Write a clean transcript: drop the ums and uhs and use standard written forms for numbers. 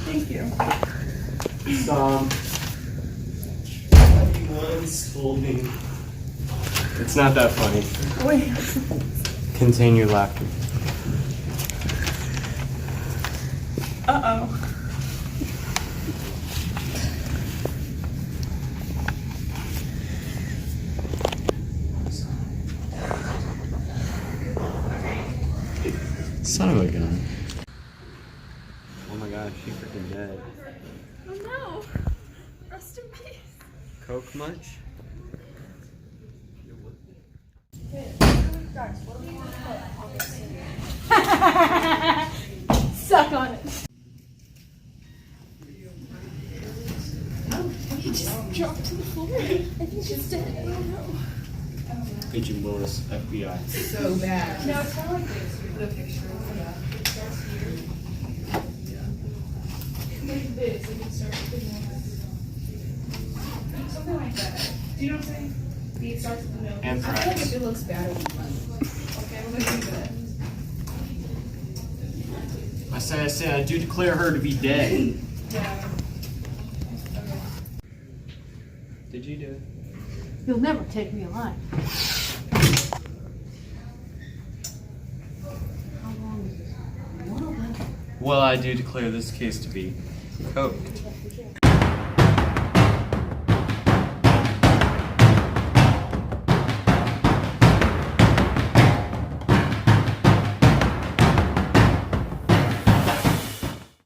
Thank you. Once told me. It's not that funny. Wait. Contain your laughter. Uh-oh. Son of a gun. Oh my gosh, she's freaking dead. Oh no. Rest in peace. Coke much? Suck on it. He just dropped to the floor. I think she's dead. I don't know. Agent Willis, FBI. So bad. No, it's kind of like this. Put a picture of that. It starts here. Like this. It can start with Something like that. Do you know what I'm saying? It starts with the nose. Anthrax. I feel like if it looks bad, it'll be fun. Okay, we're gonna do that. I say, I do declare her to be dead. Yeah. Did you do it? You'll never take me alive. How long is this? Well, I do declare this case to be coked.